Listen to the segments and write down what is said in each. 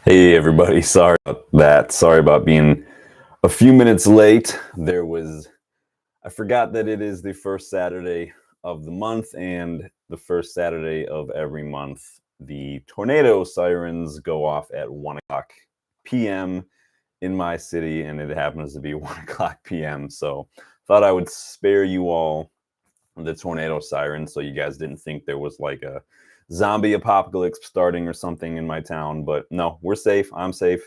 Hey everybody, sorry about that. Sorry about being a few minutes late. I forgot that it is the first Saturday of the month, and the first Saturday of every month, the tornado sirens go off at 1 o'clock p.m. in my city, and it happens to be 1 o'clock p.m. So thought I would spare you all the tornado sirens so you guys didn't think there was like a zombie apocalypse starting or something in my town. But no, we're safe. I'm safe.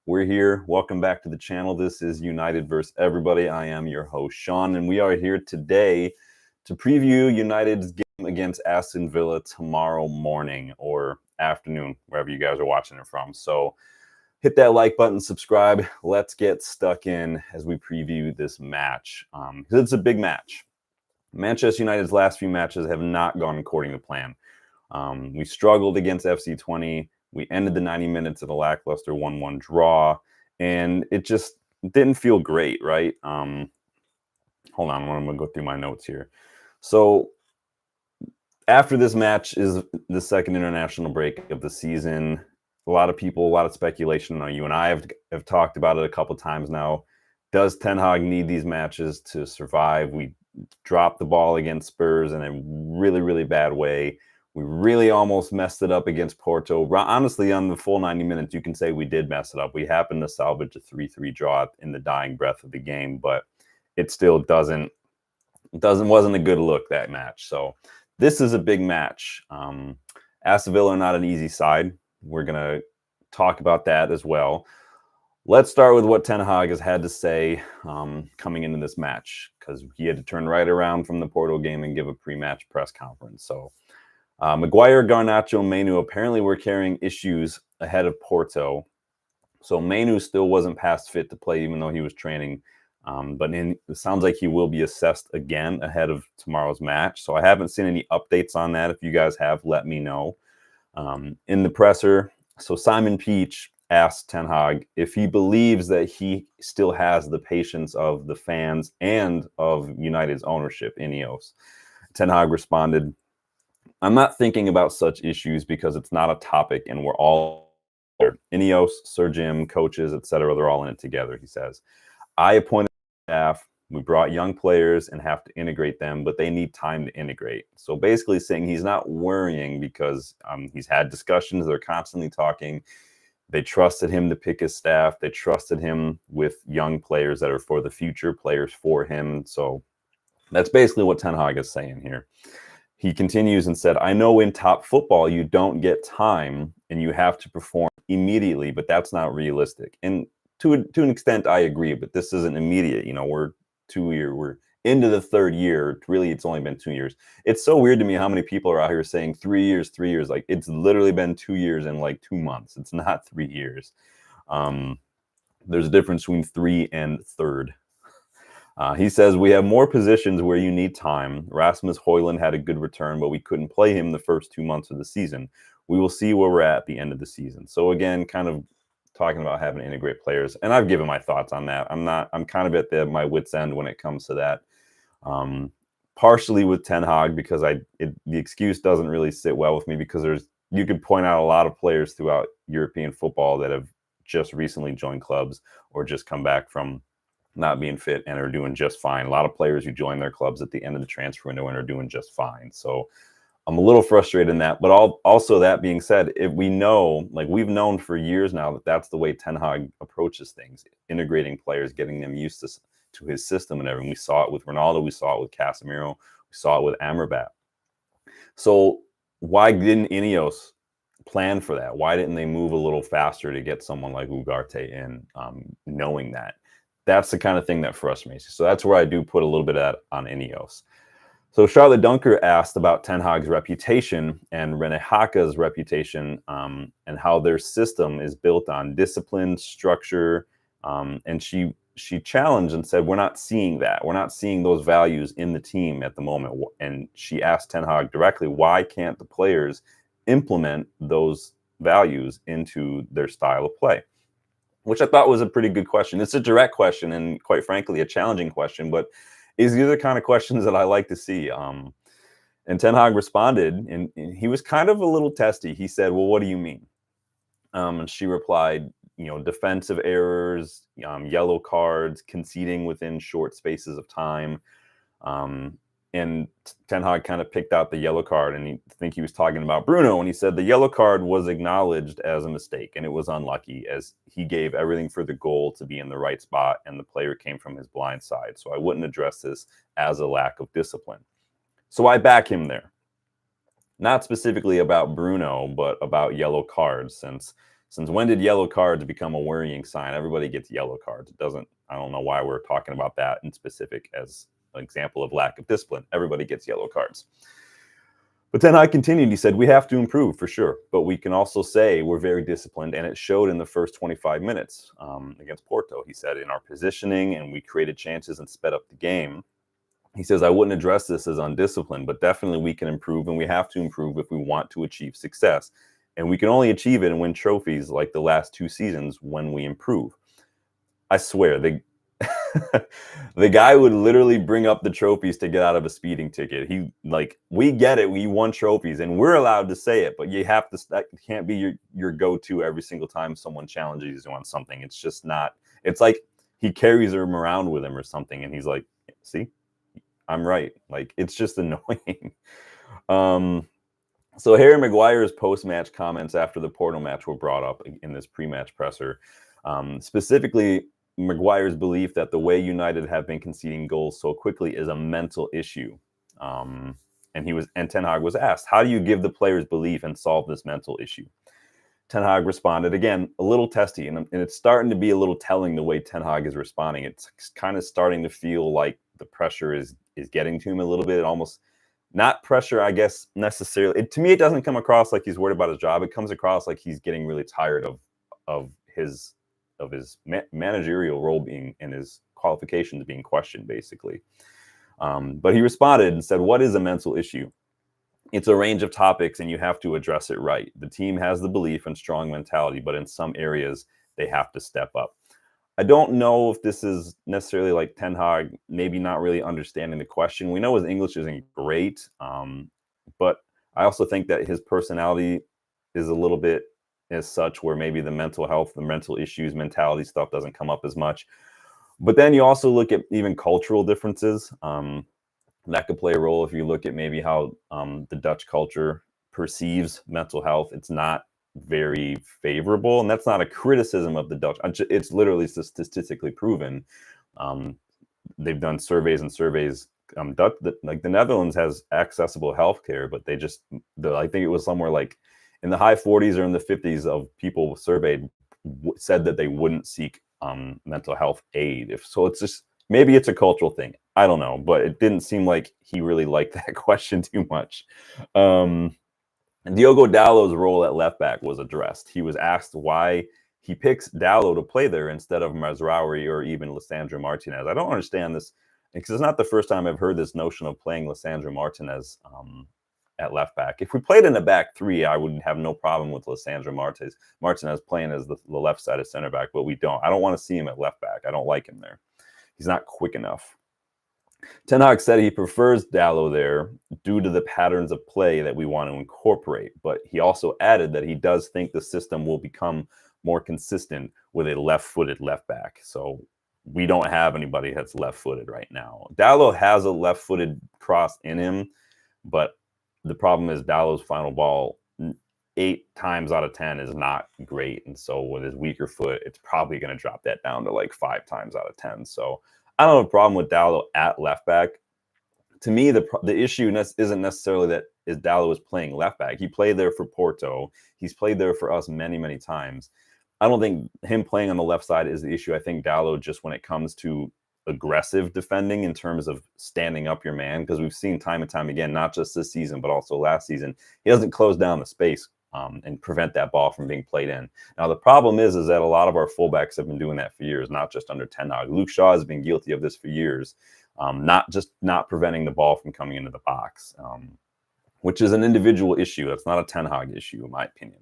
We're here. Welcome back to the channel. This is United versus Everybody. I am your host, Sean, and we are here today to preview United's game against Aston Villa tomorrow morning or afternoon, wherever you guys are watching it from. So hit that like button, subscribe. Let's get stuck in as we preview this match, because it's a big match. Manchester United's last few matches have not gone according to plan. We struggled against FC20. We ended the 90 minutes at a lackluster 1-1 draw, and it just didn't feel great, right? Hold on, I'm going to go through my notes here. So after this match is the second international break of the season. A lot of people, a lot of speculation. You and I have talked about it a couple times now. Does Ten Hag need these matches to survive? We dropped the ball against Spurs in a really, really bad way. We really almost messed it up against Porto. Honestly, on the full 90 minutes, you can say we did mess it up. We happened to salvage a 3-3 draw in the dying breath of the game, but it still wasn't a good look, that match. So this is a big match. Aston Villa are not an easy side. We're going to talk about that as well. Let's start with what Ten Hag has had to say coming into this match, because he had to turn right around from the Porto game and give a pre-match press conference. So Maguire, Garnacho, Manu apparently were carrying issues ahead of Porto. So Manu still wasn't past fit to play, even though he was training. But it sounds like he will be assessed again ahead of tomorrow's match. So I haven't seen any updates on that. If you guys have, let me know. In the presser, so Simon Peach asked Ten Hag if he believes that he still has the patience of the fans and of United's ownership, Ineos. Ten Hag responded, "I'm not thinking about such issues because it's not a topic and we're all there. Ineos, Sir Jim, coaches, etc. They're all in it together," he says. "I appointed staff. We brought young players and have to integrate them, but they need time to integrate." So basically saying he's not worrying because he's had discussions. They're constantly talking. They trusted him to pick his staff. They trusted him with young players that are for the future, players for him. So that's basically what Ten Hag is saying here. He continues and said, "I know in top football you don't get time and you have to perform immediately, but that's not realistic." And to an extent, I agree, but this isn't immediate. You know, we're into the third year. Really, it's only been 2 years. It's so weird to me how many people are out here saying 3 years, 3 years. Like, it's literally been 2 years and like 2 months. It's not 3 years. There's a difference between 3 and third. He says, "We have more positions where you need time. Rasmus Højlund had a good return, but we couldn't play him the first 2 months of the season. We will see where we're at the end of the season." So again, kind of talking about having to integrate players. And I've given my thoughts on that. I'm kind of at my wit's end when it comes to that. Partially with Ten Hag, because the excuse doesn't really sit well with me, because you could point out a lot of players throughout European football that have just recently joined clubs or just come back from not being fit and are doing just fine. A lot of players who join their clubs at the end of the transfer window and are doing just fine. So I'm a little frustrated in that. But also, that being said, if we know, like we've known for years now, that that's the way Ten Hag approaches things, integrating players, getting them used to his system and everything. We saw it with Ronaldo. We saw it with Casemiro. We saw it with Amrabat. So why didn't Ineos plan for that? Why didn't they move a little faster to get someone like Ugarte in, knowing that? That's the kind of thing that frustrates me. So that's where I do put a little bit on Ineos. So Charlotte Dunker asked about Ten Hag's reputation and Rene Haka's reputation, and how their system is built on discipline, structure, and she challenged and said, "We're not seeing that. We're not seeing those values in the team at the moment." And she asked Ten Hag directly, why can't the players implement those values into their style of play? Which I thought was a pretty good question. It's a direct question and, quite frankly, a challenging question, but these are the kind of questions that I like to see. And Ten Hag responded, and he was kind of a little testy. He said, well, what do you mean? And she replied, defensive errors, yellow cards, conceding within short spaces of time. And Ten Hag kind of picked out the yellow card, and I think he was talking about Bruno, and he said the yellow card was acknowledged as a mistake, and it was unlucky, as he gave everything for the goal to be in the right spot, and the player came from his blind side. So I wouldn't address this as a lack of discipline. So I back him there. Not specifically about Bruno, but about yellow cards. Since when did yellow cards become a worrying sign? Everybody gets yellow cards. I don't know why we're talking about that in specific as an example of lack of discipline. Everybody gets yellow cards. But then I continued. He said, we have to improve for sure, but we can also say we're very disciplined, and it showed in the first 25 minutes against Porto. He said, in our positioning, and we created chances and sped up the game. He says, I wouldn't address this as undisciplined, but definitely we can improve, and we have to improve if we want to achieve success. And we can only achieve it and win trophies like the last 2 seasons when we improve. I swear, the guy would literally bring up the trophies to get out of a speeding ticket. We get it. We won trophies, and we're allowed to say it, but that can't be your go-to every single time someone challenges you on something. It's just not. It's like he carries them around with him or something, and he's like, see? I'm right. It's just annoying. So Harry Maguire's post-match comments after the Porto match were brought up in this pre-match presser. Specifically, Maguire's belief that the way United have been conceding goals so quickly is a mental issue. And Ten Hag was asked, how do you give the players belief and solve this mental issue? Ten Hag responded, again, a little testy, and it's starting to be a little telling the way Ten Hag is responding. It's kind of starting to feel like the pressure is getting to him a little bit. Almost not pressure, I guess, necessarily. To me, it doesn't come across like he's worried about his job. It comes across like he's getting really tired of his managerial role being, and his qualifications being questioned, basically. But he responded and said, what is a mental issue? It's a range of topics, and you have to address it right. The team has the belief and strong mentality, but in some areas, they have to step up. I don't know if this is necessarily like Ten Hag maybe not really understanding the question. We know his English isn't great, but I also think that his personality is a little bit as such where maybe the mental health, the mental issues, mentality stuff doesn't come up as much. But then you also look at even cultural differences. That could play a role if you look at maybe how the Dutch culture perceives mental health. It's not very favorable, and that's not a criticism of the Dutch. It's literally statistically proven. They've done surveys and surveys. The Netherlands has accessible healthcare, but I think it was somewhere like in the high 40s or in the 50s of people surveyed said that they wouldn't seek mental health aid. It's just maybe it's a cultural thing. I don't know, but it didn't seem like he really liked that question too much. Diogo Dalot's role at left back was addressed. He was asked why he picks Dalot to play there instead of Mazraoui or even Lisandro Martinez. I don't understand this, because it's not the first time I've heard this notion of playing Lisandro Martinez at left back. If we played in a back 3, I would have no problem with Lisandro Martinez playing as the left side of center back, but we don't. I don't want to see him at left back. I don't like him there. He's not quick enough. Ten Hag said he prefers Dalot there due to the patterns of play that we want to incorporate, but he also added that he does think the system will become more consistent with a left-footed left back. So we don't have anybody that's left-footed right now. Dalot has a left-footed cross in him, but the problem is Dalot's final ball 8 times out of 10 is not great, and so with his weaker foot, it's probably going to drop that down to like 5 times out of 10. So I don't have a problem with Dalot at left back. To me, the issue isn't necessarily that Dalot is playing left back. He played there for Porto. He's played there for us many, many times. I don't think him playing on the left side is the issue. I think Dalot, just when it comes to aggressive defending in terms of standing up your man, because we've seen time and time again, not just this season, but also last season, he doesn't close down the space and prevent that ball from being played in. Now, the problem is that a lot of our fullbacks have been doing that for years, not just under Ten Hag. Luke Shaw has been guilty of this for years, not preventing the ball from coming into the box, which is an individual issue. That's not a Ten Hag issue, in my opinion.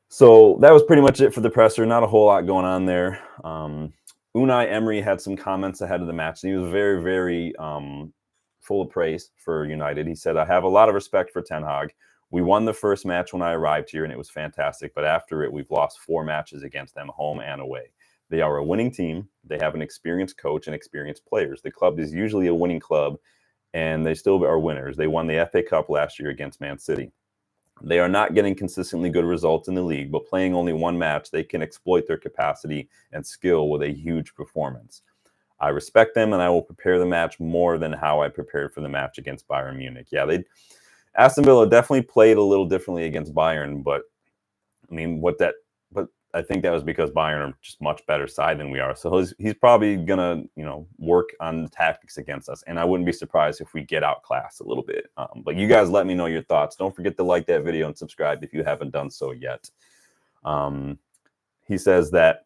So that was pretty much it for the presser. Not a whole lot going on there. Unai Emery had some comments ahead of the match. And he was very, very full of praise for United. He said, "I have a lot of respect for Ten Hag. We won the first match when I arrived here, and it was fantastic. But after it, we've lost 4 matches against them, home and away. They are a winning team. They have an experienced coach and experienced players. The club is usually a winning club, and they still are winners. They won the FA Cup last year against Man City. They are not getting consistently good results in the league, but playing only 1 match, they can exploit their capacity and skill with a huge performance. I respect them, and I will prepare the match more than how I prepared for the match against Bayern Munich." Yeah, Aston Villa definitely played a little differently against Bayern, but I mean, but I think that was because Bayern are just much better side than we are. So he's probably gonna, work on the tactics against us, and I wouldn't be surprised if we get outclassed a little bit. But you guys, let me know your thoughts. Don't forget to like that video and subscribe if you haven't done so yet. He says that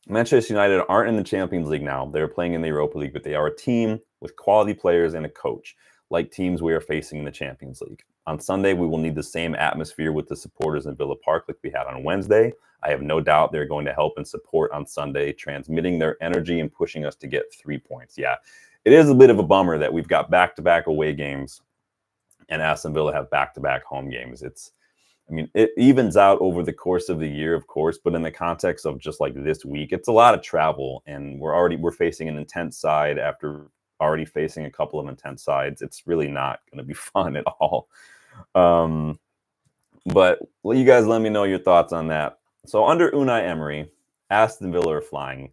Manchester United aren't in the Champions League now. They're playing in the Europa League, but they are a team with quality players and a coach, like teams we are facing in the Champions League. On Sunday, we will need the same atmosphere with the supporters in Villa Park like we had on Wednesday. I have no doubt they're going to help and support on Sunday, transmitting their energy and pushing us to get 3 points. Yeah, it is a bit of a bummer that we've got back-to-back away games and Aston Villa have back-to-back home games. It evens out over the course of the year, of course, but in the context of just like this week, it's a lot of travel, and we're facing an intense side after already facing a couple of intense sides. It's really not going to be fun at all. But you guys let me know your thoughts on that. So under Unai Emery, Aston Villa are flying.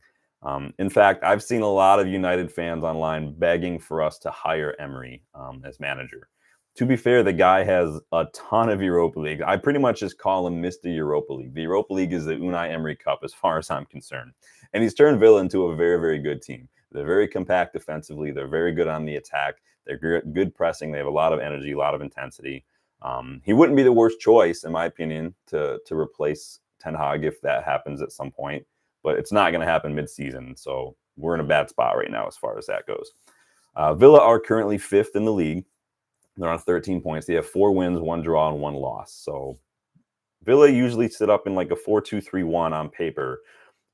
In fact, I've seen a lot of United fans online begging for us to hire Emery as manager. To be fair, the guy has a ton of Europa League. I pretty much just call him Mr. Europa League. The Europa League is the Unai Emery Cup as far as I'm concerned. And he's turned Villa into a very, very good team. They're very compact defensively. They're very good on the attack. They're good pressing. They have a lot of energy, a lot of intensity. He wouldn't be the worst choice, in my opinion, to replace Ten Hag if that happens at some point. But it's not going to happen mid-season. So we're in a bad spot right now as far as that goes. Villa are currently 5th in the league. They're on 13 points. They have 4 wins, 1 draw, and 1 loss. So Villa usually sit up in like a 4-2-3-1 on paper.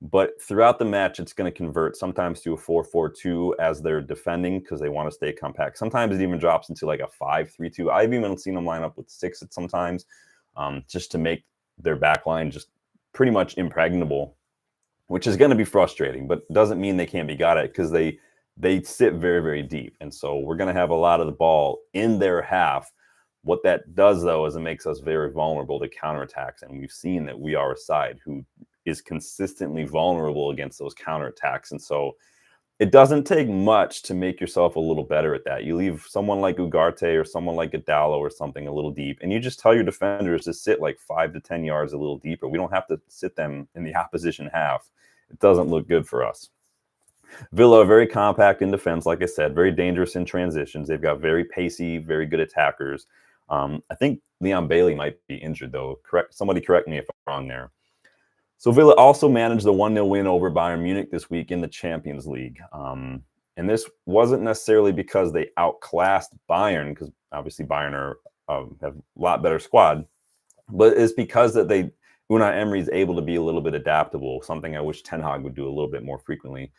But throughout the match, it's going to convert sometimes to a 4-4-2 as they're defending because they want to stay compact. Sometimes it even drops into like a 5-3-2. I've even seen them line up with 6 at sometimes just to make their back line just pretty much impregnable, which is going to be frustrating, but doesn't mean they can't be got at because they sit very, very deep. And so we're going to have a lot of the ball in their half. What that does, though, is it makes us very vulnerable to counterattacks. And we've seen that we are a side who is consistently vulnerable against those counterattacks. And so it doesn't take much to make yourself a little better at that. You leave someone like Ugarte or someone like Adalo or something a little deep, and you just tell your defenders to sit like 5 to 10 yards a little deeper. We don't have to sit them in the opposition half. It doesn't look good for us. Villa are very compact in defense, like I said, very dangerous in transitions. They've got very pacey, very good attackers. I think Leon Bailey might be injured, though. Somebody correct me if I'm wrong there. So Villa also managed the 1-0 win over Bayern Munich this week in the Champions League. And this wasn't necessarily because they outclassed Bayern, because obviously Bayern have a lot better squad, but it's because that Unai Emery is able to be a little bit adaptable, something I wish Ten Hag would do a little bit more frequently.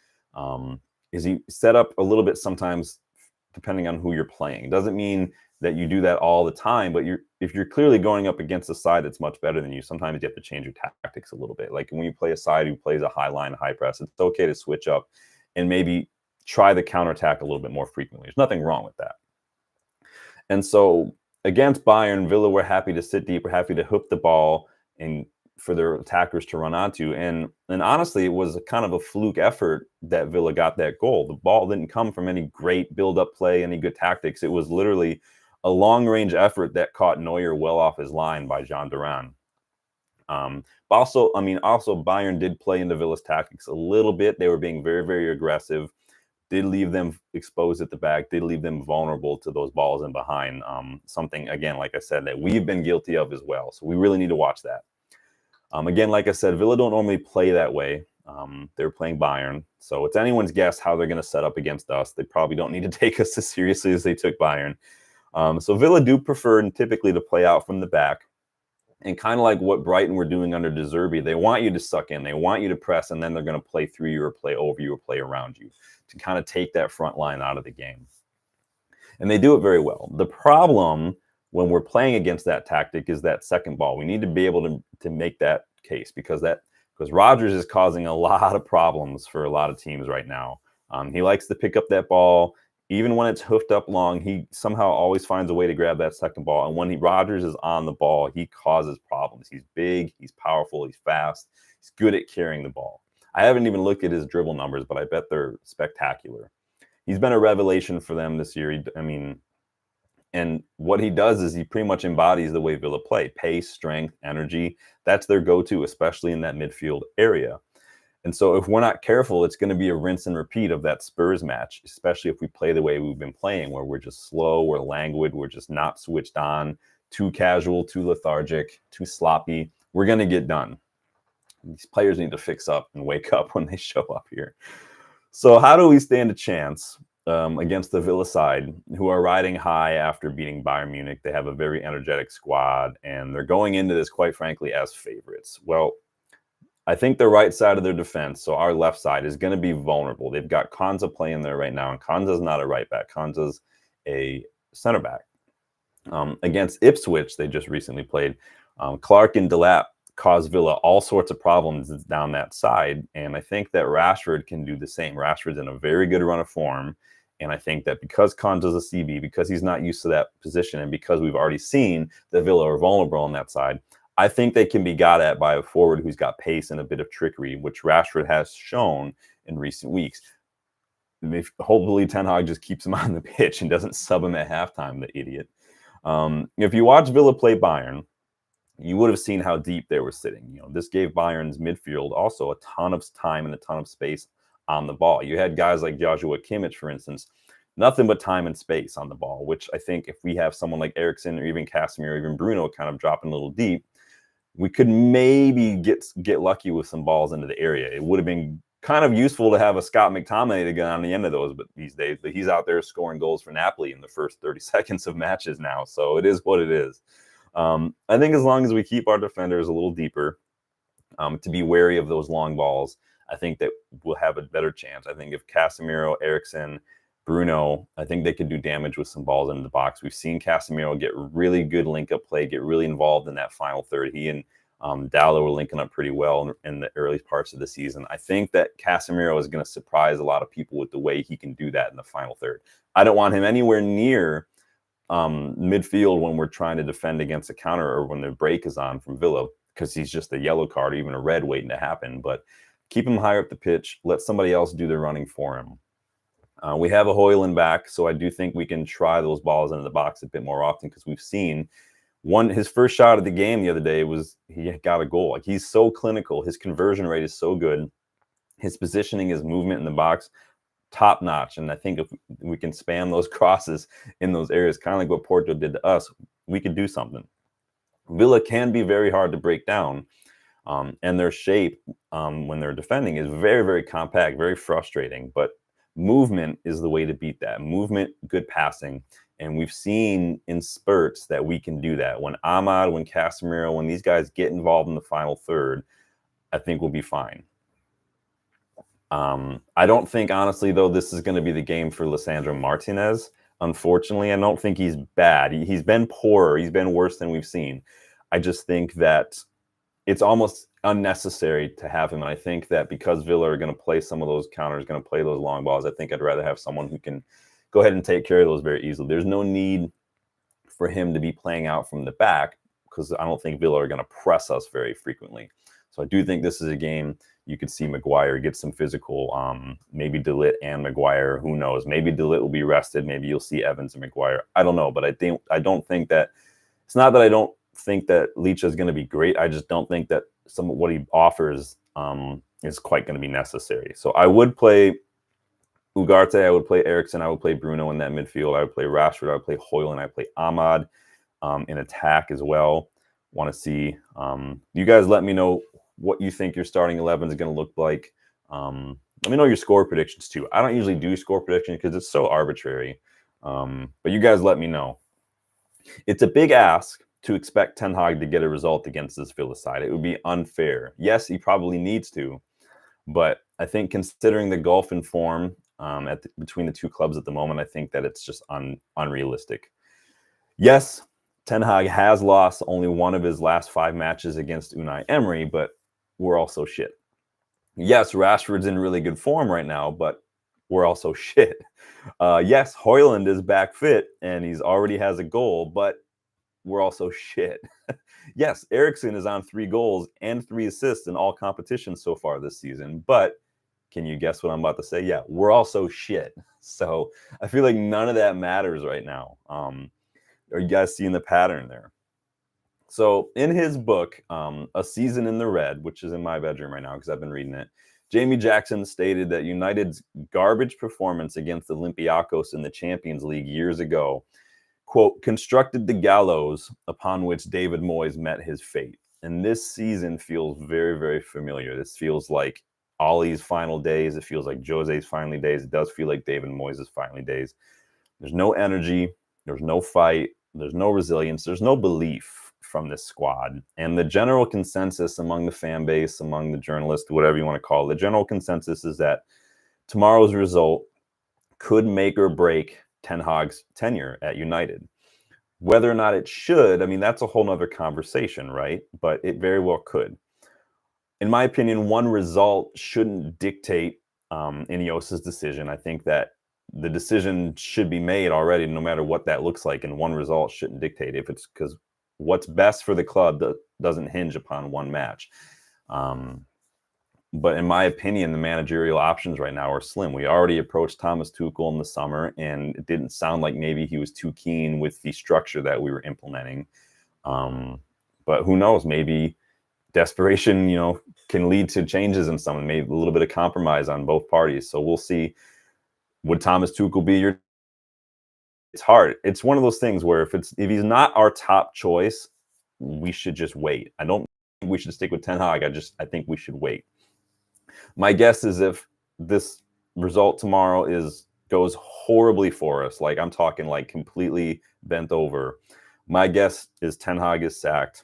Is he set up a little bit sometimes depending on who you're playing. It doesn't mean that you do that all the time, but if you're clearly going up against a side that's much better than you, sometimes you have to change your tactics a little bit. Like when you play a side who plays a high line, high press, it's okay to switch up and maybe try the counterattack a little bit more frequently. There's nothing wrong with that. And so against Bayern, Villa were happy to sit deep, were happy to hook the ball and for their attackers to run onto. And honestly, it was a kind of a fluke effort that Villa got that goal. The ball didn't come from any great build-up play, any good tactics. It was literally a long-range effort that caught Neuer well off his line by Jean Duran. But also Bayern did play into Villa's tactics a little bit. They were being very, very aggressive, did leave them exposed at the back, did leave them vulnerable to those balls in behind. Something, again, like I said, that we've been guilty of as well. So we really need to watch that. Again, like I said, Villa don't normally play that way. They're playing Bayern. So it's anyone's guess how they're going to set up against us. They probably don't need to take us as seriously as they took Bayern. So Villa do prefer typically to play out from the back. And kind of like what Brighton were doing under De Zerbi, they want you to suck in. They want you to press, and then they're going to play through you or play over you or play around you to kind of take that front line out of the game. and they do it very well. The problem when we're playing against that tactic is that second ball. We need to be able to make that case because Rodgers is causing a lot of problems for a lot of teams right now. He likes to pick up that ball. Even when it's hoofed up long, he somehow always finds a way to grab that second ball. And when Rodgers is on the ball, he causes problems. He's big, he's powerful, he's fast, he's good at carrying the ball. I haven't even looked at his dribble numbers, but I bet they're spectacular. He's been a revelation for them this year. And what he does is he pretty much embodies the way Villa play. Pace, strength, energy. That's their go-to, especially in that midfield area. And so if we're not careful, it's going to be a rinse and repeat of that Spurs match, especially if we play the way we've been playing, where we're just slow, we're languid, we're just not switched on, too casual, too lethargic, too sloppy. We're going to get done. These players need to fix up and wake up when they show up here. So how do we stand a chance against the Villa side, who are riding high after beating Bayern Munich? They have a very energetic squad, and they're going into this, quite frankly, as favorites. Well, I think the right side of their defense, so our left side, is going to be vulnerable. They've got Konza playing there right now, and Konza's not a right back. Konza's a center back. Against Ipswich, they just recently played. Clark and Delap caused Villa all sorts of problems down that side, and I think that Rashford can do the same. Rashford's in a very good run of form, and I think that because Konza's a CB, because he's not used to that position, and because we've already seen that Villa are vulnerable on that side, I think they can be got at by a forward who's got pace and a bit of trickery, which Rashford has shown in recent weeks. Hopefully Ten Hag just keeps him on the pitch and doesn't sub him at halftime, the idiot. If you watch Villa play Bayern, you would have seen how deep they were sitting. This gave Bayern's midfield also a ton of time and a ton of space on the ball. You had guys like Joshua Kimmich, for instance, nothing but time and space on the ball, which I think if we have someone like Eriksen or even Casemiro or even Bruno kind of dropping a little deep, we could maybe get lucky with some balls into the area. It would have been kind of useful to have a Scott McTominay to get on the end of those, but these days, but he's out there scoring goals for Napoli in the first 30 seconds of matches now. So it is what it is. I think as long as we keep our defenders a little deeper, to be wary of those long balls, I think that we'll have a better chance. I think if Casemiro, Eriksen, Bruno, I think they could do damage with some balls into the box. We've seen Casemiro get really good link-up play, get really involved in that final third. He and Dowler were linking up pretty well in the early parts of the season. I think that Casemiro is going to surprise a lot of people with the way he can do that in the final third. I don't want him anywhere near midfield when we're trying to defend against a counter or when the break is on from Villa, because he's just a yellow card or even a red waiting to happen. But keep him higher up the pitch. Let somebody else do the running for him. We have a Højlund back, so I do think we can try those balls into the box a bit more often, because we've seen his first shot of the game the other day was he got a goal. Like, he's so clinical. His conversion rate is so good. His positioning, his movement in the box, top notch. And I think if we can spam those crosses in those areas, kind of like what Porto did to us, we could do something. Villa can be very hard to break down. And their shape when they're defending is very, very compact, very frustrating. But movement is the way to beat that. Movement, good passing. And we've seen in spurts that we can do that. When Ahmad, when Casemiro, when these guys get involved in the final third, I think we'll be fine. I don't think, honestly, though, this is going to be the game for Lisandro Martinez. Unfortunately, I don't think he's bad. He's been poorer. He's been worse than we've seen. I just think that it's almost unnecessary to have him. And I think that because Villa are going to play some of those counters, going to play those long balls, I think I'd rather have someone who can go ahead and take care of those very easily. There's no need for him to be playing out from the back, because I don't think Villa are going to press us very frequently. So I do think this is a game you could see Maguire get some physical, maybe De Ligt and Maguire. Who knows? Maybe De Ligt will be rested. Maybe you'll see Evans and Maguire. I don't know, but I don't think that it's not that I don't think that Licha is going to be great. I just don't think that some of what he offers is quite going to be necessary. So I would play Ugarte, I would play Eriksen, I would play Bruno in that midfield, I would play Rashford, I would play Højlund, I would play Ahmad in attack as well. Want to see you guys let me know what you think your starting 11 is going to look like. Let me know your score predictions too. I don't usually do score predictions because it's so arbitrary, but you guys let me know. It's a big ask to expect Ten Hag to get a result against this Villa side. It would be unfair. Yes, he probably needs to, but I think considering the gulf in form, between the two clubs at the moment. I think that it's just unrealistic. Yes, Ten Hag has lost only one of his last 5 matches against Unai Emery, but we're also shit. Yes, Rashford's in really good form right now, but we're also shit. Yes, Højlund is back fit and he's already has a goal, but we're also shit. Yes, Eriksen is on 3 goals and 3 assists in all competitions so far this season, but can you guess what I'm about to say? Yeah, we're also shit. So I feel like none of that matters right now. Are you guys seeing the pattern there? So in his book, A Season in the Red, which is in my bedroom right now because I've been reading it, Jamie Jackson stated that United's garbage performance against Olympiacos in the Champions League years ago, quote, constructed the gallows upon which David Moyes met his fate. And this season feels very, very familiar. This feels like Ollie's final days. It feels like Jose's final days. It does feel like David Moyes' final days. There's no energy. There's no fight. There's no resilience. There's no belief from this squad. And the general consensus among the fan base, among the journalists, whatever you want to call it, the general consensus is that tomorrow's result could make or break Ten Hag's tenure at United. Whether or not it should, I mean, that's a whole nother conversation, right? But it very well could. In my opinion, one result shouldn't dictate Ineos's decision. I think that the decision should be made already, no matter what that looks like, and one result shouldn't dictate if it's because what's best for the club doesn't hinge upon one match. But in my opinion, the managerial options right now are slim. We already approached Thomas Tuchel in the summer, and it didn't sound like maybe he was too keen with the structure that we were implementing. But who knows? Maybe desperation, can lead to changes in someone, maybe a little bit of compromise on both parties. So we'll see. Would Thomas Tuchel be your? It's hard. It's one of those things where if he's not our top choice, we should just wait. I don't think we should stick with Ten Hag. I think we should wait. My guess is if this result tomorrow goes horribly for us, like I'm talking like completely bent over, my guess is Ten Hag is sacked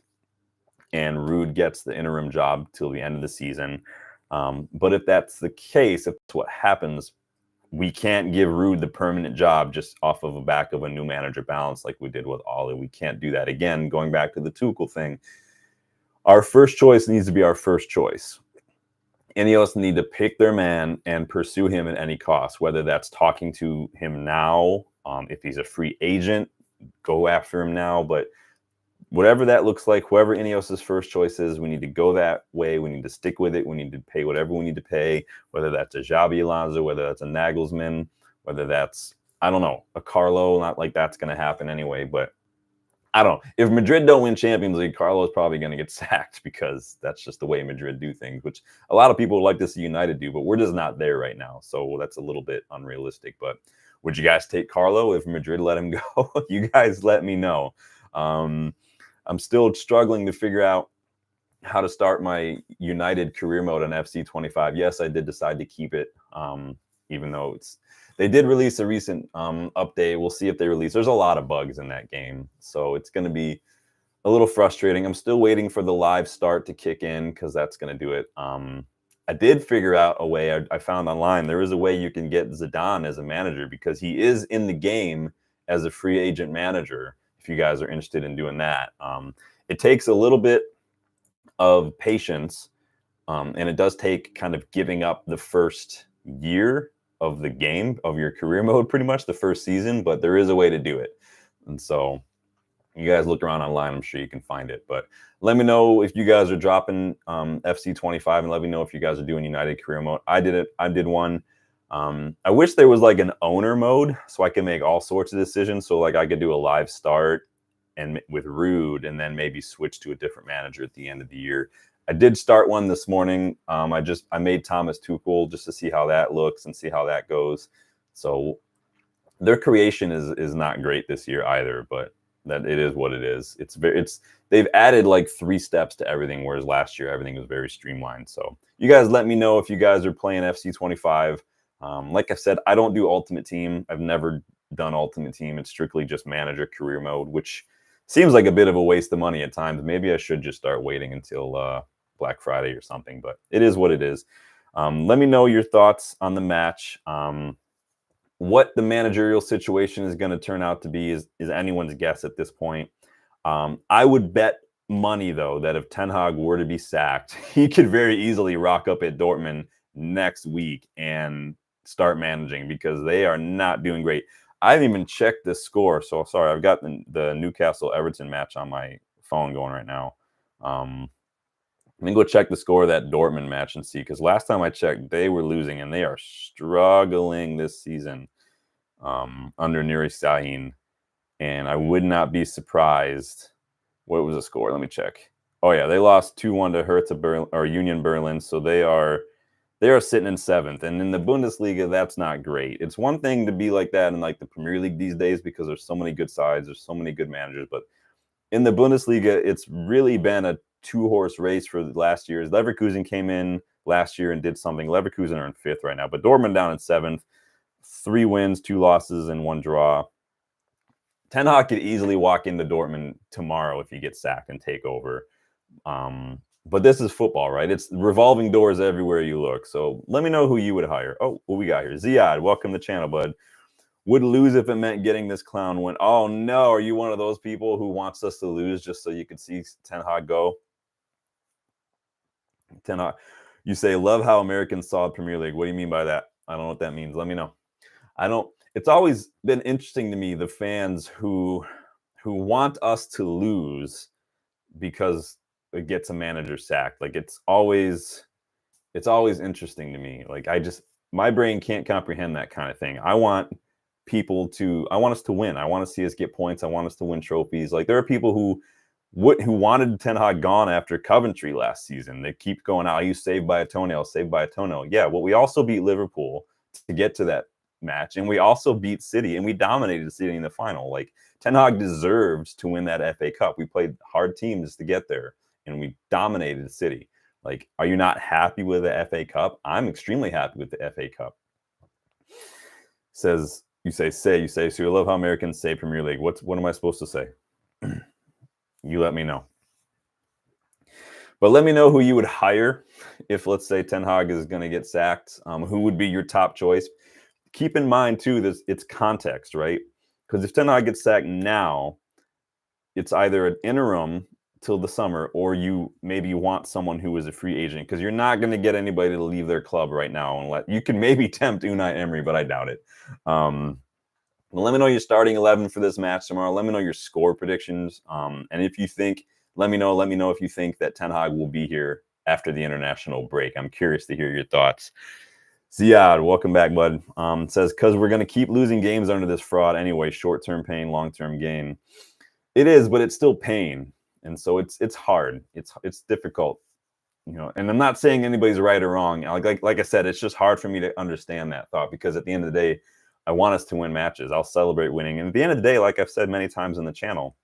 and Ruud gets the interim job till the end of the season. But if that's the case, if that's what happens, we can't give Ruud the permanent job just off of the back of a new manager balance like we did with Ollie. We can't do that. Again, going back to the Tuchel thing, our first choice needs to be our first choice. Ineos need to pick their man and pursue him at any cost, whether that's talking to him now, if he's a free agent, go after him now. But whatever that looks like, whoever Ineos' first choice is, we need to go that way. We need to stick with it. We need to pay whatever we need to pay, whether that's a Xabi Alonso, whether that's a Nagelsmann, whether that's, I don't know, a Carlo. Not like that's going to happen anyway, but I don't know. If Madrid don't win Champions League, Carlo's probably going to get sacked because that's just the way Madrid do things, which a lot of people would like to see United do, but we're just not there right now. So that's a little bit unrealistic. But would you guys take Carlo if Madrid let him go? You guys let me know. I'm still struggling to figure out how to start my United career mode on FC 25. Yes, I did decide to keep it, even though they did release a recent update. We'll see if they release. There's a lot of bugs in that game, so it's going to be a little frustrating. I'm still waiting for the live start to kick in because that's going to do it. I did figure out a way. I found online there is a way you can get Zidane as a manager because he is in the game as a free agent manager. If you guys are interested in doing that, it takes a little bit of patience, and it does take kind of giving up the first year of the game of your career mode, pretty much the first season, but there is a way to do it. And so you guys look around online, I'm sure you can find it. But let me know if you guys are dropping FC 25, and let me know if you guys are doing United career mode. I did it. I did one. I wish there was like an owner mode so I could make all sorts of decisions. So like I could do a live start and with Ruud and then maybe switch to a different manager at the end of the year. I did start one this morning. I made Thomas Tuchel just to see how that looks and see how that goes. So their creation is not great this year either, but that it is what it is. They've added like 3 steps to everything, whereas last year everything was very streamlined. So you guys let me know if you guys are playing FC 25. Like I said, I don't do Ultimate Team. I've never done Ultimate Team. It's strictly just manager career mode, which seems like a bit of a waste of money at times. Maybe I should just start waiting until Black Friday or something, but it is what it is. Let me know your thoughts on the match. What the managerial situation is going to turn out to be is anyone's guess at this point. I would bet money, though, that if Ten Hag were to be sacked, he could very easily rock up at Dortmund next week and start managing, because they are not doing great. I haven't even checked the score, so sorry. I've got the Newcastle-Everton match on my phone going right now. Let me go check the score of that Dortmund match and see, because last time I checked, they were losing, and they are struggling this season under Nuri Sahin. And I would not be surprised. What was the score? Let me check. Oh yeah, they lost 2-1 to Hertha Berlin, or Union Berlin. So they are sitting in 7th. And in the Bundesliga, that's not great. It's one thing to be like that in like the Premier League these days, because there's so many good sides, there's so many good managers. But in the Bundesliga, it's really been a 2-horse race for the last years. Leverkusen came in last year and did something. Leverkusen are in 5th right now, but Dortmund down in 7th. 3 wins, 2 losses, and 1 draw. Ten Hag could easily walk into Dortmund tomorrow if he gets sacked and take over. But this is football, right? It's revolving doors everywhere you look. So let me know who you would hire. Oh, what we got here? Ziad, welcome to the channel, bud. Would lose if it meant getting this clown win. Oh, no. Are you one of those people who wants us to lose just so you can see Ten Hag go? Ten Hag. You say, love how Americans saw the Premier League. What do you mean by that? I don't know what that means. Let me know. It's always been interesting to me, the fans who want us to lose because it gets a manager sacked. Like, it's always interesting to me. Like, my brain can't comprehend that kind of thing. I want us to win. I want to see us get points. I want us to win trophies. Like, there are people who wanted Ten Hag gone after Coventry last season. They keep going out. You saved by a toenail, saved by a toenail. Yeah, well, we also beat Liverpool to get to that match, and we also beat City, and we dominated City in the final. Like, Ten Hag deserved to win that FA Cup. We played hard teams to get there, and we dominated City. Like, are you not happy with the FA Cup? I'm extremely happy with the FA Cup. Says, you say, so you love how Americans say Premier League. What am I supposed to say? You let me know. But let me know who you would hire if, let's say, Ten Hag is going to get sacked. Who would be your top choice? Keep in mind, too, it's context, right? Because if Ten Hag gets sacked now, it's either an interim till the summer, or you maybe want someone who is a free agent, because you're not going to get anybody to leave their club right now. And you can maybe tempt Unai Emery, but I doubt it. Well, let me know your starting 11 for this match tomorrow. Let me know your score predictions. And if you think, let me know if you think that Ten Hag will be here after the international break. I'm curious to hear your thoughts. Ziad, welcome back, bud. Says, because we're going to keep losing games under this fraud anyway. Short-term pain, long-term gain. It is, but it's still pain. And so it's hard. It's difficult. And I'm not saying anybody's right or wrong. Like I said, it's just hard for me to understand that thought, because at the end of the day, I want us to win matches. I'll celebrate winning. And at the end of the day, like I've said many times on the channel,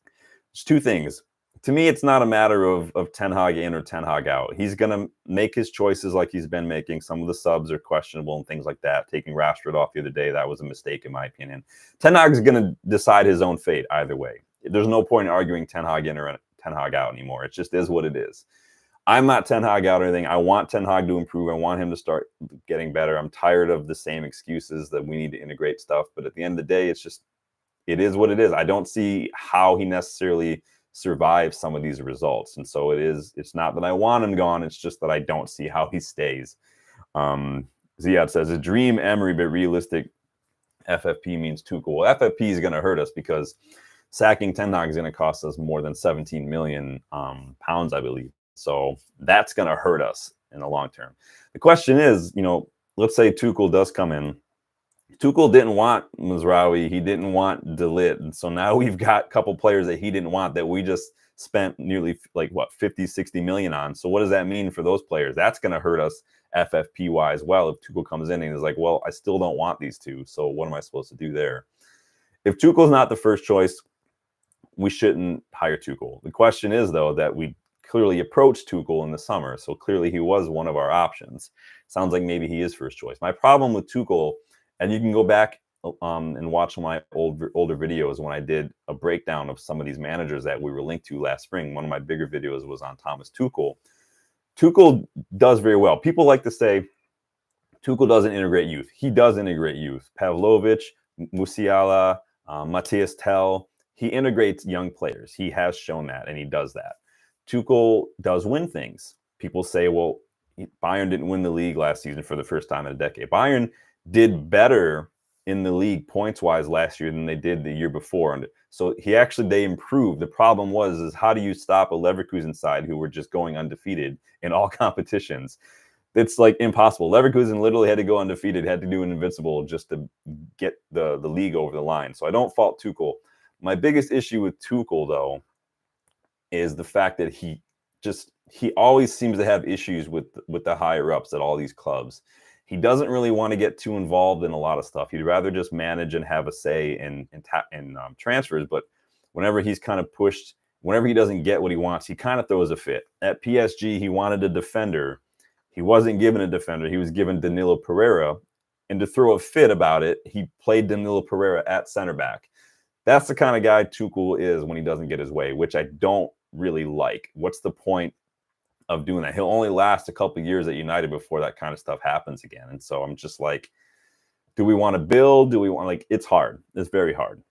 there's 2 things. To me, it's not a matter of Ten Hag in or Ten Hag out. He's going to make his choices like he's been making. Some of the subs are questionable and things like that. Taking Rashford off the other day, that was a mistake in my opinion. Ten Hag's going to decide his own fate either way. There's no point in arguing Ten Hag in or Ten Hag out anymore. It just is what it is. I'm not Ten Hag out or anything. I want Ten Hag to improve. I want him to start getting better. I'm tired of the same excuses that we need to integrate stuff. But at the end of the day, it is what it is. I don't see how he necessarily survives some of these results. And so it's not that I want him gone. It's just that I don't see how he stays. Ziad says, a dream Emery, but realistic FFP means Tuchel. Well, FFP is going to hurt us, because sacking Ten Hag is going to cost us more than 17 million pounds, I believe. So that's going to hurt us in the long term. The question is, let's say Tuchel does come in. Tuchel didn't want Mazraoui. He didn't want De Ligt. And so now we've got a couple players that he didn't want that we just spent nearly 50, 60 million on. So what does that mean for those players? That's going to hurt us FFP wise. Well, if Tuchel comes in and is like, well, I still don't want these 2. So what am I supposed to do there? If Tuchel's not the first choice, we shouldn't hire Tuchel. The question is, though, that we clearly approached Tuchel in the summer. So clearly he was one of our options. Sounds like maybe he is first choice. My problem with Tuchel, and you can go back and watch my older videos when I did a breakdown of some of these managers that we were linked to last spring. One of my bigger videos was on Thomas Tuchel. Tuchel does very well. People like to say Tuchel doesn't integrate youth. He does integrate youth. Pavlovic, Musiala, Matthias Tell, he integrates young players. He has shown that, and he does that. Tuchel does win things. People say, well, Bayern didn't win the league last season for the first time in a decade. Bayern did better in the league points-wise last year than they did the year before. And so they improved. The problem is how do you stop a Leverkusen side who were just going undefeated in all competitions? It's like impossible. Leverkusen literally had to go undefeated, had to do an invincible just to get the league over the line. So I don't fault Tuchel. My biggest issue with Tuchel, though, is the fact that he always seems to have issues with the higher ups at all these clubs. He doesn't really want to get too involved in a lot of stuff. He'd rather just manage and have a say in transfers. But whenever he's kind of pushed, whenever he doesn't get what he wants, he kind of throws a fit. At PSG, he wanted a defender. He wasn't given a defender. He was given Danilo Pereira. And to throw a fit about it, he played Danilo Pereira at center back. That's the kind of guy Tuchel is when he doesn't get his way, which I don't really like. What's the point of doing that? He'll only last a couple of years at United before that kind of stuff happens again. And so I'm just like, do we want to build? Do we want, like, it's hard. It's very hard.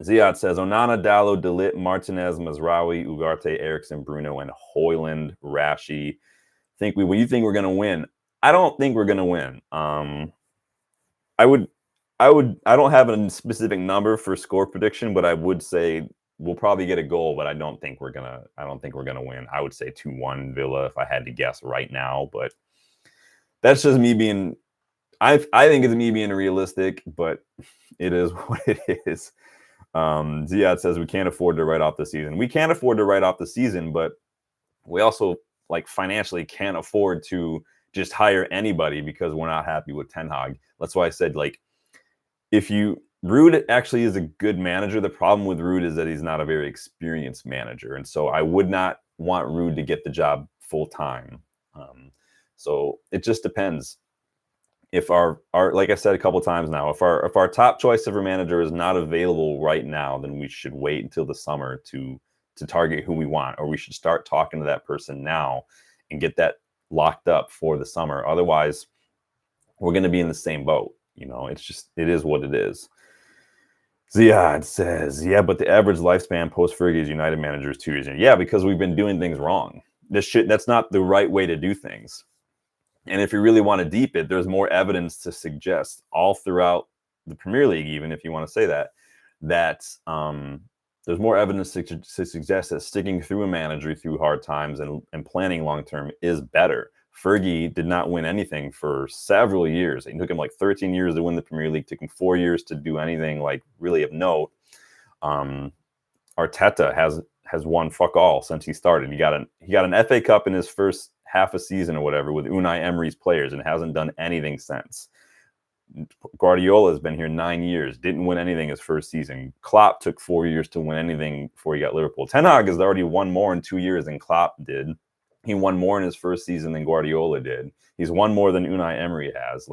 Ziad says, Onana, Dalot, De Ligt, Martinez, Mazraoui, Ugarte, Eriksen, Bruno, and Højlund, Rashi. You think we're going to win? I don't think we're going to win. I don't have a specific number for score prediction, but I would say we'll probably get a goal, but I don't think we're gonna win. I would say 2-1 Villa if I had to guess right now, but that's just me being. I think it's me being realistic, but it is what it is. Ziad says we can't afford to write off the season. We can't afford to write off the season, but we also financially can't afford to just hire anybody because we're not happy with Ten Hag. That's why I said Ruud actually is a good manager. The problem with Ruud is that he's not a very experienced manager. And so I would not want Ruud to get the job full time. So it just depends. If our like I said a couple times now, if our top choice of a manager is not available right now, then we should wait until the summer to target who we want, or we should start talking to that person now and get that locked up for the summer. Otherwise, we're going to be in the same boat. It is what it is. Ziad says, yeah, but the average lifespan post-Fergie as United manager is 2 years. Yeah, because we've been doing things wrong. That's not the right way to do things. And if you really want to deep it, there's more evidence to suggest all throughout the Premier League, even if you want to say that there's more evidence to suggest that sticking through a manager through hard times and planning long-term is better. Fergie did not win anything for several years. It took him 13 years to win the Premier League. It took him 4 years to do anything really of note. Arteta has won fuck all since he started. He got an FA Cup in his first half a season or whatever with Unai Emery's players and hasn't done anything since. Guardiola has been here 9 years, didn't win anything his first season. Klopp took 4 years to win anything before he got Liverpool. Ten Hag has already won more in 2 years than Klopp did. He won more in his first season than Guardiola did. He's won more than Unai Emery has.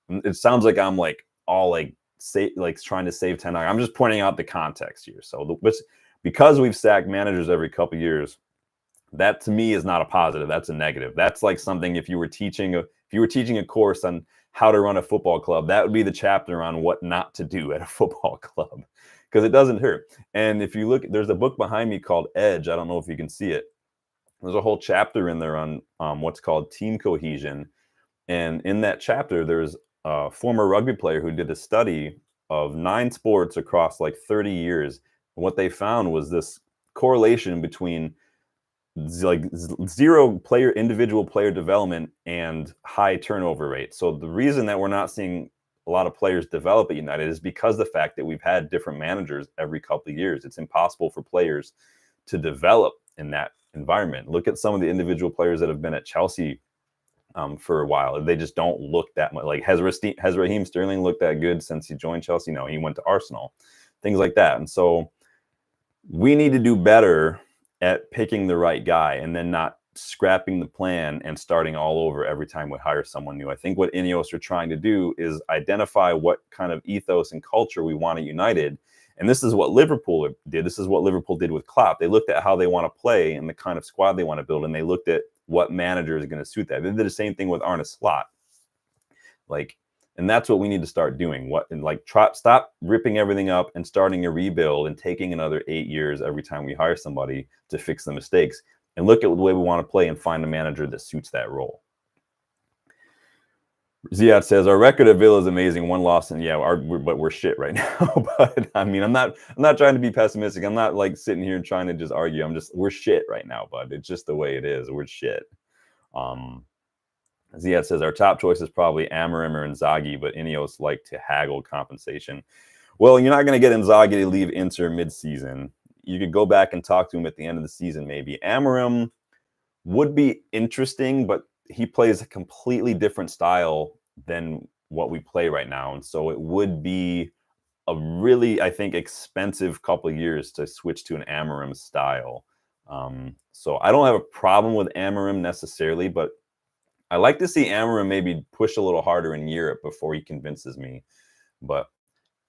It sounds like I'm trying to save Ten Hag. I'm just pointing out the context here. So because we've sacked managers every couple years, that to me is not a positive. That's a negative. That's like something if you were teaching a course on how to run a football club, that would be the chapter on what not to do at a football club because it doesn't hurt. And if you look, there's a book behind me called Edge. I don't know if you can see it. There's a whole chapter in there on what's called team cohesion. And in that chapter, there's a former rugby player who did a study of 9 sports across 30 years. And what they found was this correlation between zero individual player development and high turnover rate. So the reason that we're not seeing a lot of players develop at United is because of the fact that we've had different managers every couple of years. It's impossible for players to develop in that environment. Look at some of the individual players that have been at Chelsea for a while. They just don't look that much. Has Raheem Sterling looked that good since he joined Chelsea? No, he went to Arsenal. Things like that. And so we need to do better at picking the right guy and then not scrapping the plan and starting all over every time we hire someone new. I think what Ineos are trying to do is identify what kind of ethos and culture we want at United. And this is what Liverpool did. This is what Liverpool did with Klopp. They looked at how they want to play and the kind of squad they want to build, and they looked at what manager is going to suit that. They did the same thing with Arne Slot. Like, and that's what we need to start doing. Stop ripping everything up and starting a rebuild and taking another 8 years every time we hire somebody to fix the mistakes, and look at the way we want to play and find a manager that suits that role. Ziad says our record at Villa is amazing. One loss, and but we're shit right now. But I mean, I'm not trying to be pessimistic. I'm not like sitting here and trying to just argue. We're shit right now, bud. It's just the way it is. We're shit. Ziad says our top choice is probably Amorim or Inzaghi, but Ineos like to haggle compensation. Well, you're not going to get Inzaghi to leave Inter mid-season. You could go back and talk to him at the end of the season, maybe. Amorim would be interesting, but he plays a completely different style than what we play right now. And so it would be a really, I think, expensive couple of years to switch to an Amorim style. So I don't have a problem with Amorim necessarily, but I like to see Amorim maybe push a little harder in Europe before he convinces me. But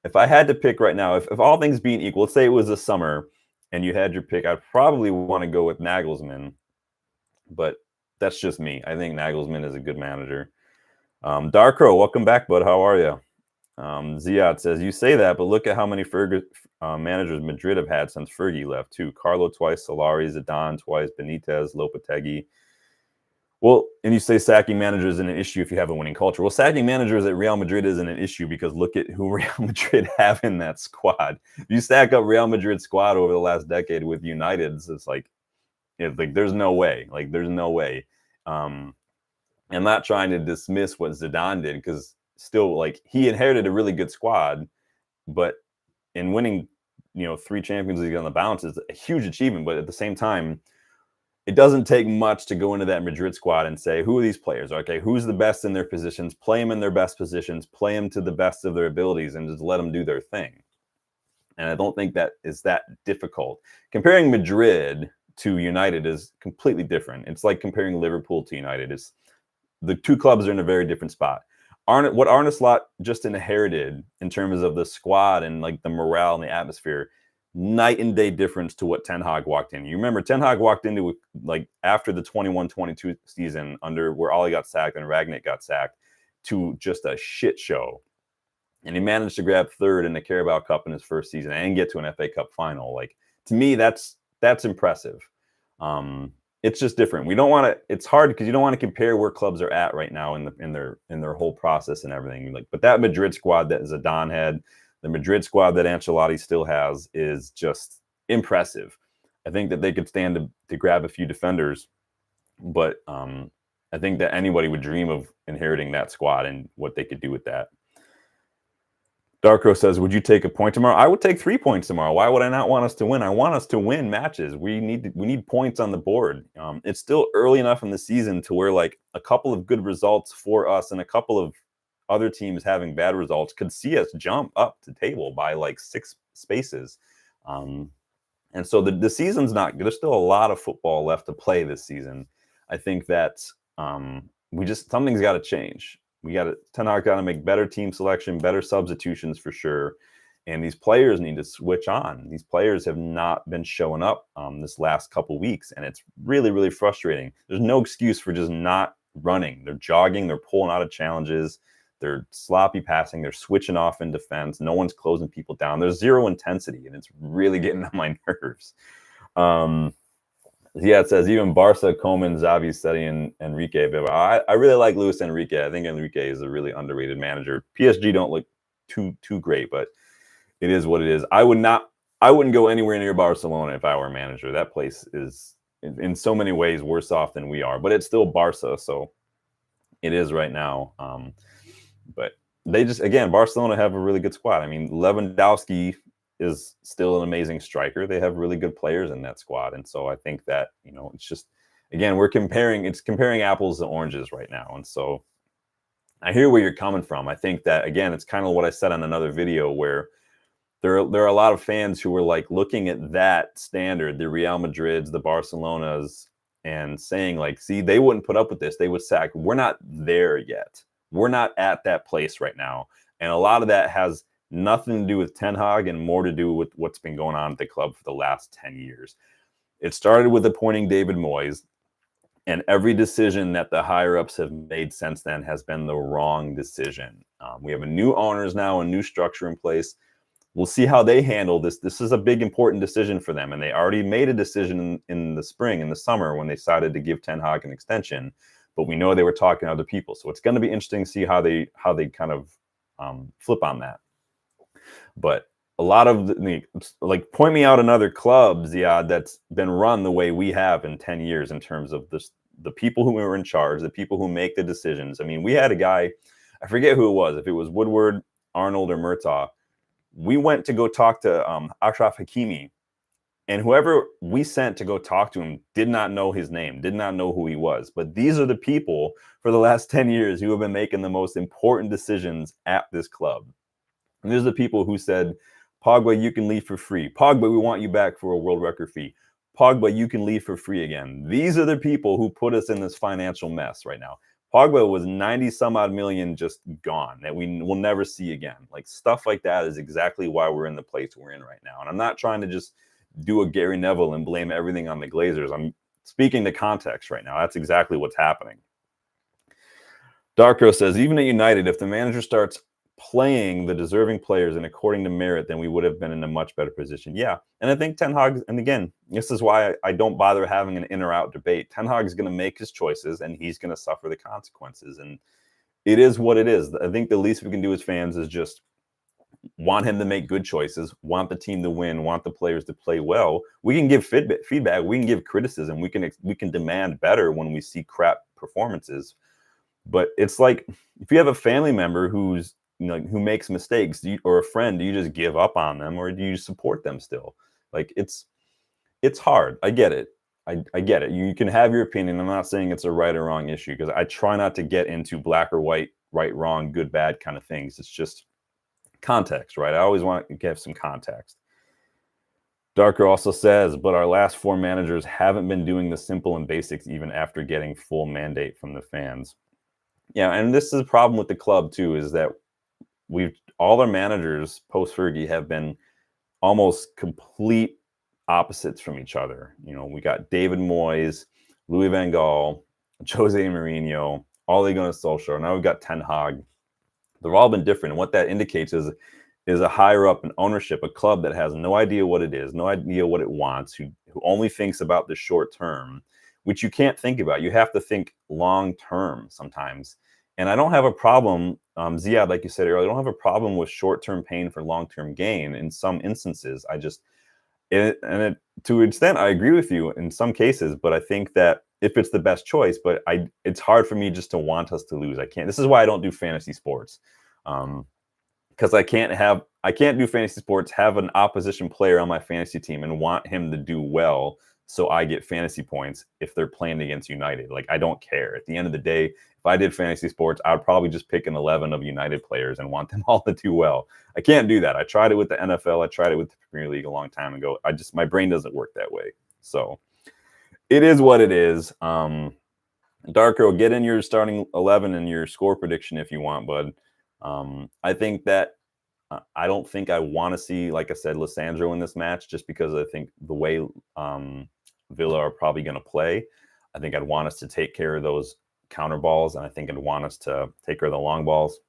if I had to pick right now, if all things being equal, let's say it was the summer and you had your pick, I'd probably want to go with Nagelsmann. But that's just me. I think Nagelsmann is a good manager. Darkro, welcome back, bud. How are you? Ziad says, you say that, but look at how many managers Madrid have had since Fergie left, too. Carlo twice, Solari, Zidane twice, Benitez, Lopetegui. Well, and you say sacking managers isn't an issue if you have a winning culture. Well, sacking managers at Real Madrid isn't an issue because look at who Real Madrid have in that squad. If you stack up Real Madrid's squad over the last decade with United's, it's like there's no way. Like, there's no way. I'm not trying to dismiss what Zidane did because still, like, he inherited a really good squad, but in winning, 3 Champions League on the bounce is a huge achievement. But at the same time, it doesn't take much to go into that Madrid squad and say, who are these players? Okay, who's the best in their positions? Play them in their best positions. Play them to the best of their abilities and just let them do their thing. And I don't think that is that difficult. Comparing Madrid to United is completely different. It's like comparing Liverpool to United. The two clubs are in a very different spot. What Arne Slot just inherited in terms of the squad and like the morale and the atmosphere, night and day difference to what Ten Hag walked in. You remember Ten Hag walked into like after the 21-22 season where Ollie got sacked and Ragnick got sacked to just a shit show. And he managed to grab third in the Carabao Cup in his first season and get to an FA Cup final. Like, to me, that's impressive. It's just different. We don't want to. It's hard because you don't want to compare where clubs are at right now in their whole process and everything. Like, but that Madrid squad that Zidane had, the Madrid squad that Ancelotti still has, is just impressive. I think that they could stand to grab a few defenders, but I think that anybody would dream of inheriting that squad and what they could do with that. Darko says, would you take a point tomorrow? I would take 3 points tomorrow. Why would I not want us to win? I want us to win matches. We need points on the board. It's still early enough in the season to where like a couple of good results for us and a couple of other teams having bad results could see us jump up the table by like 6 spaces. And so the season's not good. There's still a lot of football left to play this season. I think that something's got to change. Ten Hag got to make better team selection, better substitutions for sure. And these players need to switch on. These players have not been showing up this last couple weeks, and it's really, really frustrating. There's no excuse for just not running. They're jogging. They're pulling out of challenges. They're sloppy passing. They're switching off in defense. No one's closing people down. There's zero intensity, and it's really getting on my nerves. Yeah, it says even Barca, Koeman, Xavi, Seti, and Enrique. But I really like Luis Enrique. I think Enrique is a really underrated manager. PSG don't look too great, but it is what it is. I wouldn't go anywhere near Barcelona if I were a manager. That place is in so many ways worse off than we are, but it's still Barca, so it is right now. But they just, again, Barcelona have a really good squad. I mean, Lewandowski is still an amazing striker. They have really good players in that squad. And so I think that, it's just, again, it's comparing apples to oranges right now. And so I hear where you're coming from. I think that, again, it's kind of what I said on another video where there are a lot of fans who were like looking at that standard, the Real Madrids, the Barcelonas, and saying like, see, they wouldn't put up with this. They would sack. We're not there yet. We're not at that place right now. And a lot of that has nothing to do with Ten Hag and more to do with what's been going on at the club for the last 10 years. It started with appointing David Moyes. And every decision that the higher ups have made since then has been the wrong decision. We have a new owners now, a new structure in place. We'll see how they handle this. This is a big, important decision for them. And they already made a decision in the spring, in the summer, when they decided to give Ten Hag an extension. But we know they were talking to other people. So it's going to be interesting to see how they kind of flip on that. But a lot of like, point me out another club, Ziad, that's been run the way we have in 10 years in terms of this, the people who were in charge, the people who make the decisions. I mean, we had a guy, I forget who it was, if it was Woodward, Arnold, or Murtaugh. We went to go talk to Achraf Hakimi, and whoever we sent to go talk to him did not know his name, did not know who he was. But these are the people for the last 10 years who have been making the most important decisions at this club. And these are the people who said, Pogba, you can leave for free. Pogba, we want you back for a world record fee. Pogba, you can leave for free again. These are the people who put us in this financial mess right now. Pogba was 90 some odd million just gone that we will never see again. Like, stuff like that is exactly why we're in the place we're in right now. And I'm not trying to just do a Gary Neville and blame everything on the Glazers. I'm speaking the context right now. That's exactly what's happening. Darko says, even at United, if the manager starts playing the deserving players and according to merit, then we would have been in a much better position. Yeah. And I think Ten Hag, and again, this is why I don't bother having an in or out debate. Ten Hag is going to make his choices and he's going to suffer the consequences. And it is what it is. I think the least we can do as fans is just want him to make good choices, want the team to win, want the players to play well. We can give feedback, we can give criticism, we can demand better when we see crap performances. But it's like, if you have a family member who's, you know, who makes mistakes, or a friend, do you just give up on them, or do you support them still? Like, it's hard. I get it. I get it. You can have your opinion. I'm not saying it's a right or wrong issue, because I try not to get into black or white, right, wrong, good, bad kind of things. It's just context, right? I always want to give some context. Darker also says, but our last 4 managers haven't been doing the simple and basics even after getting full mandate from the fans. Yeah, and this is a problem with the club too, is that all our managers post Fergie have been almost complete opposites from each other. You know, we got David Moyes, Louis van Gaal, Jose Mourinho, Ole Gunnar Solskjaer. Now we've got Ten Hag. They've all been different. And what that indicates is a higher up in ownership, a club that has no idea what it is, no idea what it wants, who only thinks about the short term, which you can't think about. You have to think long term sometimes. And I don't have a problem, Ziad, like you said earlier, I don't have a problem with short-term pain for long-term gain in some instances. To an extent, I agree with you in some cases, but I think that if it's the best choice, but it's hard for me just to want us to lose. I can't. This is why I don't do fantasy sports, because I can't do fantasy sports, have an opposition player on my fantasy team and want him to do well so I get fantasy points if they're playing against United. Like, I don't care. At the end of the day, if I did fantasy sports, I would probably just pick an 11 of United players and want them all to do well. I can't do that. I tried it with the NFL. I tried it with the Premier League a long time ago. My brain doesn't work that way. So it is what it is. Darko, get in your starting 11 and your score prediction if you want, bud. I think that I don't think I want to see, like I said, Lissandro in this match, just because I think the way Villa are probably going to play, I think I'd want us to take care of those counter balls, and I think I'd want us to take care of the long balls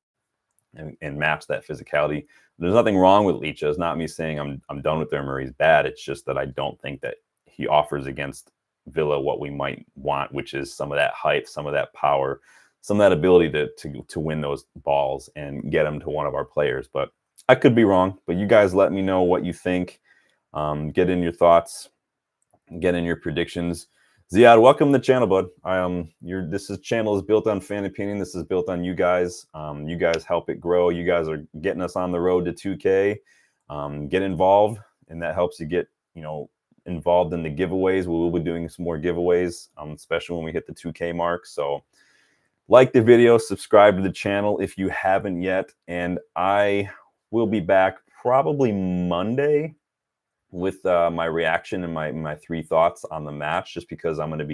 and match that physicality. There's nothing wrong with Licha. It's not me saying I'm done with him or he's bad. It's just that I don't think that he offers against Villa what we might want, which is some of that height, some of that power, some of that ability to win those balls and get them to one of our players. But I could be wrong. But you guys let me know what you think. Get in your thoughts. Get in your predictions. Ziad, welcome to the channel, bud. This channel is built on fan opinion. This is built on you guys. You guys help it grow. You guys are getting us on the road to 2K. Get involved, and that helps you get involved in the giveaways. We will be doing some more giveaways, especially when we hit the 2K mark. So like the video, subscribe to the channel if you haven't yet, and I will be back probably Monday with my reaction and my 3 thoughts on the match, just because I'm going to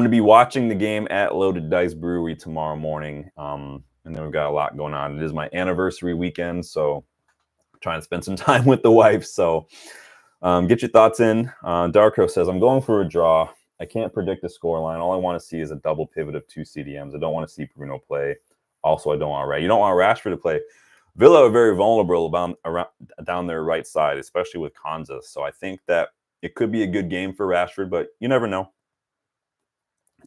be watching the game at Loaded Dice Brewery tomorrow morning, and then we've got a lot going on. It is my anniversary weekend, so I'm trying to spend some time with the wife. So get your thoughts in. Darko says, I'm going for a draw. I can't predict the scoreline. All I want to see is a double pivot of 2 CDMs. I don't want to see Bruno play. Also, I don't want you don't want Rashford to play. Villa are very vulnerable down their right side, especially with Konza. So I think that it could be a good game for Rashford, but you never know.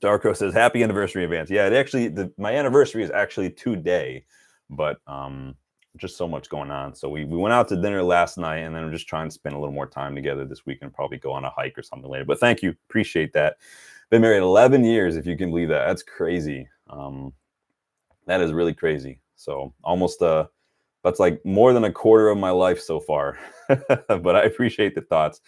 Darko says, "Happy anniversary, advance." Yeah, it actually my anniversary is actually today, but just so much going on. So we went out to dinner last night, and then we're just trying to spend a little more time together this weekend. Probably go on a hike or something later. But thank you, appreciate that. Been married 11 years, if you can believe that. That's crazy. That is really crazy. So almost that's like more than a quarter of my life so far. But I appreciate the thoughts.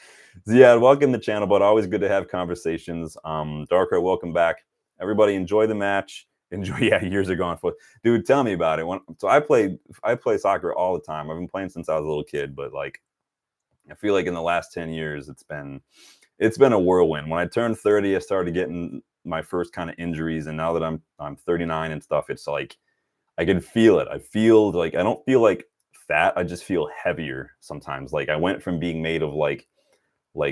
Ziad, welcome to the channel, but always good to have conversations. Darko, welcome back. Everybody enjoy the match. Enjoy, yeah, years are gone. Dude, tell me about it. So I play soccer all the time. I've been playing since I was a little kid, but like I feel like in the last 10 years it's been a whirlwind. When I turned 30, I started getting my first kind of injuries, and now that I'm 39 and stuff, it's like I can feel it. I feel like I don't feel like fat. I just feel heavier sometimes. Like I went from being made of like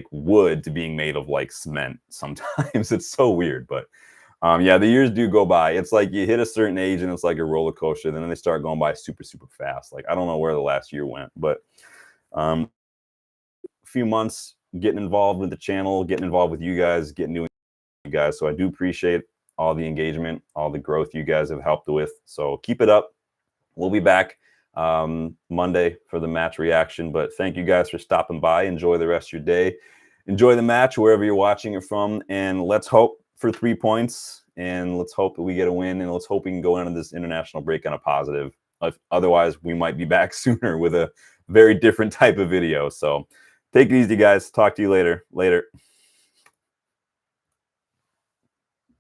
wood to being made of like cement. Sometimes it's so weird, but yeah, the years do go by. It's like you hit a certain age and it's like a roller coaster. Then they start going by super, super fast. Like I don't know where the last year went, but a few months getting involved with the channel, getting involved with you guys, getting new you guys. So I do appreciate all the engagement, all the growth you guys have helped with. So keep it up. We'll be back Monday for the match reaction. But thank you guys for stopping by. Enjoy the rest of your day. Enjoy the match wherever you're watching it from. And let's hope for 3 points. And let's hope that we get a win. And let's hope we can go into this international break on a positive. Otherwise, we might be back sooner with a very different type of video. So take it easy, guys. Talk to you later. Later.